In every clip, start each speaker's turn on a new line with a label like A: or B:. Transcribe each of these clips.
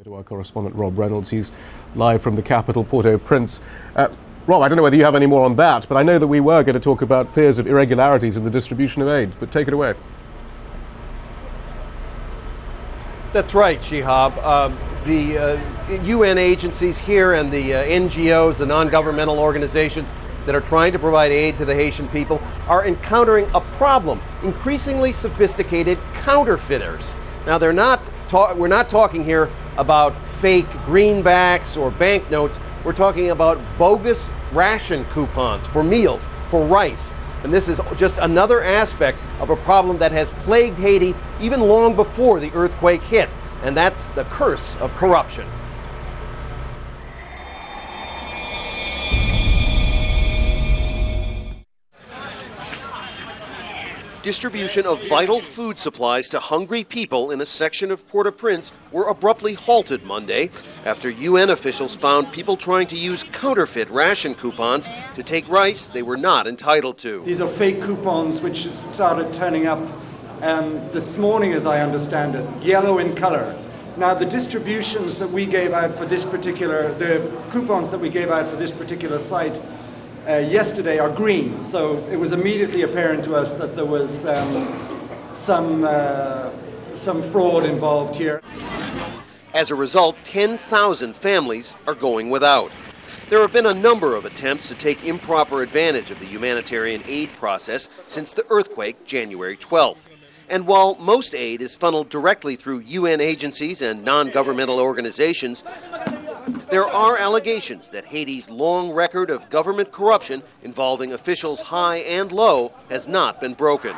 A: To our correspondent Rob Reynolds, he's live from the capital, Port-au-Prince. Rob, I don't know whether you have any more on that, but I know that we were going to talk about fears of irregularities in the distribution of aid, but take it away.
B: That's right, Shihab. The UN agencies here and the NGOs, the non-governmental organizations that are trying to provide aid to the Haitian people are encountering a problem: increasingly sophisticated counterfeiters. Now, we're not talking here about fake greenbacks or banknotes. We're talking about bogus ration coupons for meals, for rice. And this is just another aspect of a problem that has plagued Haiti even long before the earthquake hit, and that's the curse of corruption. Distribution of vital food supplies to hungry people in a section of Port-au-Prince were abruptly halted Monday after UN officials found people trying to use counterfeit ration coupons to take rice they were not entitled to.
C: These are fake coupons which started turning up this morning, as I understand it, yellow in color. Now, the distributions that we gave out for the coupons that we gave out for this particular site yesterday are green, so it was immediately apparent to us that there was some fraud involved here.
B: As a result, 10,000 families are going without. There have been a number of attempts to take improper advantage of the humanitarian aid process since the earthquake January 12th. And while most aid is funneled directly through UN agencies and non-governmental organizations, there are allegations that Haiti's long record of government corruption involving officials high and low has not been broken.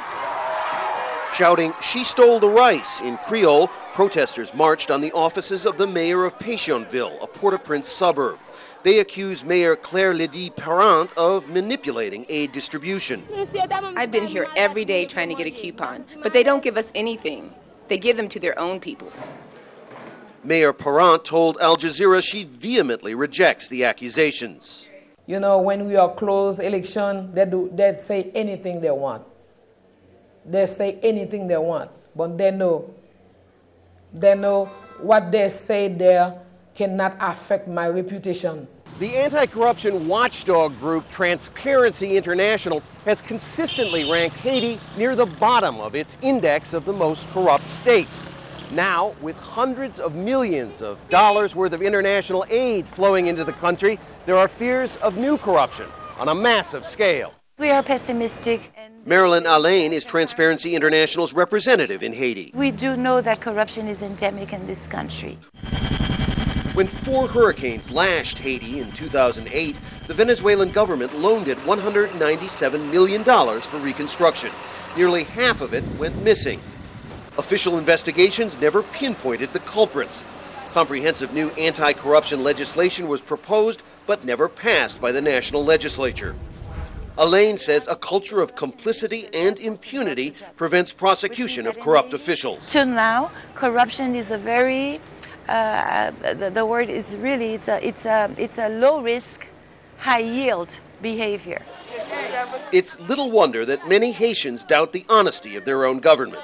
B: Shouting, "She stole the rice," in Creole, protesters marched on the offices of the mayor of PETIONVILLE, a Port-au-Prince suburb. They accuse Mayor Claire Parent of manipulating aid distribution.
D: I've been here every day trying to get a coupon, but they don't give us anything. They give them to their own people.
B: Mayor Parent told Al Jazeera she vehemently rejects the accusations.
E: You know, when we are close election, they say anything they want. They say anything they want, but they know what they say there cannot affect my reputation.
B: The anti-corruption watchdog group Transparency International has consistently ranked Haiti near the bottom of its index of the most corrupt states. Now, with hundreds of millions of dollars worth of international aid flowing into the country, there are fears of new corruption on a massive scale.
F: We are pessimistic.
B: MARILYN is Transparency International's representative in Haiti.
F: We do know that corruption is endemic in this country.
B: When 4 hurricanes lashed Haiti in 2008, the Venezuelan government loaned it $197 million for reconstruction. Nearly half of it went missing. Official investigations never pinpointed the culprits. Comprehensive new anti-corruption legislation was proposed but never passed by the national legislature. ALLIEN says a culture of complicity and impunity prevents prosecution of corrupt officials.
F: Till now, corruption is a very, the word is really, it's a low risk, high yield behavior.
B: It's little wonder that many Haitians doubt the honesty of their own government.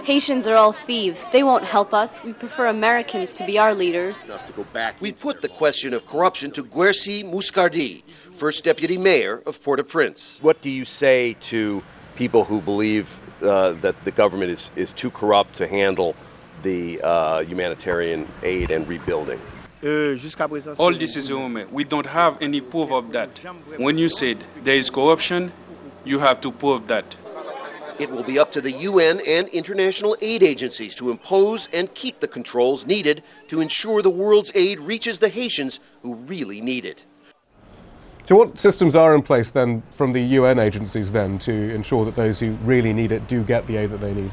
G: Haitians are all thieves. They won't help us. We prefer Americans to be our leaders.
B: We put the question of corruption to GUERCY MOUSCARDY, first deputy mayor of Port-au-Prince.
H: What do you say to people who believe that the government is too corrupt to handle the humanitarian aid and rebuilding?
I: All this is a rumor. We don't have any proof of that. When you said there is corruption, you have to prove that.
B: It will be up to the UN and international aid agencies to impose and keep the controls needed to ensure the world's aid reaches the Haitians who really need it.
A: So what systems are in place then from the UN agencies then to ensure that those who really need it do get the aid that they need?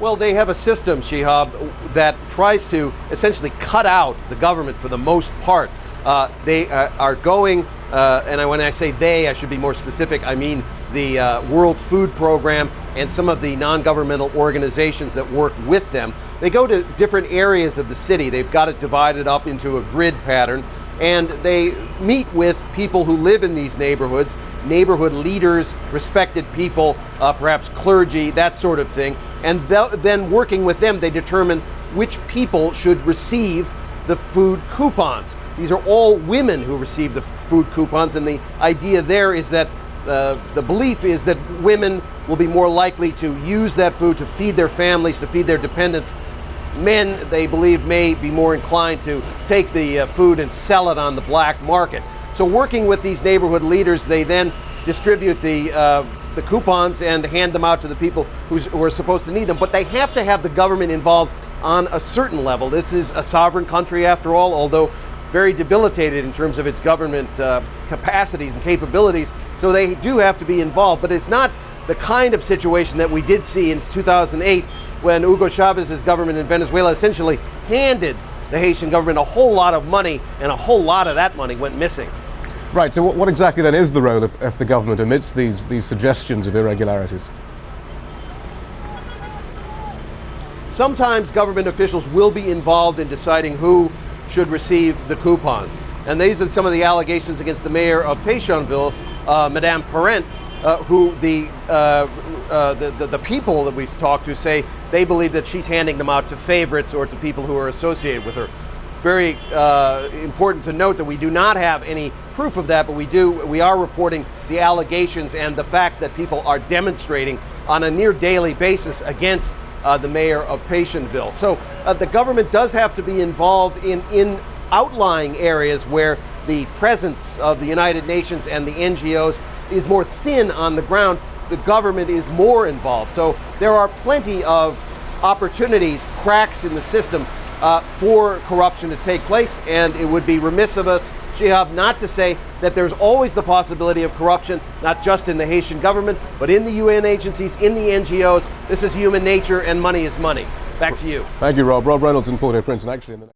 B: Well, they have a system, Shihab, that tries to essentially cut out the government for the most part. They are going, and when I say they, I should be more specific. I mean the World Food Program and some of the non-governmental organizations that work with them. They go to different areas of the city. They've got it divided up into a grid pattern. and they meet with people who live in these neighborhoods, neighborhood leaders, respected people, perhaps clergy, that sort of thing, and then working with them, they determine which people should receive the food coupons. These are all women who receive the food coupons, and the idea there is that the belief is that women will be more likely to use that food to feed their families, to feed their dependents. Men, they believe, may be more inclined to take the food and sell it on the black market. So working with these neighborhood leaders, they then distribute the coupons and hand them out to the people who are supposed to need them. But they have to have the government involved on a certain level. This is a sovereign country, after all, although very debilitated in terms of its government capacities and capabilities. So they do have to be involved. But it's not the kind of situation that we did see in 2008 when Hugo Chavez's government in Venezuela essentially handed the Haitian government a whole lot of money, and a whole lot of that money went missing.
A: Right, so what exactly then is the role of the government amidst these suggestions of irregularities?
B: Sometimes government officials will be involved in deciding who should receive the coupons. And these are some of the allegations against the mayor of PETIONVILLE, Madame Parent, who the people that we've talked to say they believe that she's handing them out to favorites or to people who are associated with her. Very important to note that we do not have any proof of that, but we are reporting the allegations and the fact that people are demonstrating on a near daily basis against the mayor of PETIONVILLE. So the government does have to be involved in outlying areas where the presence of the United Nations and the NGOs is more thin on the ground. The government is more involved. So there are plenty of opportunities, cracks in the system for corruption to take place, and it would be remiss of us, Shihab, not to say that there's always the possibility of corruption, not just in the Haitian government, but in the UN agencies, in the NGOs. This is human nature, and money is money. Back to you.
A: Thank you, Rob. Rob Reynolds in Port-au-Prince, and actually in the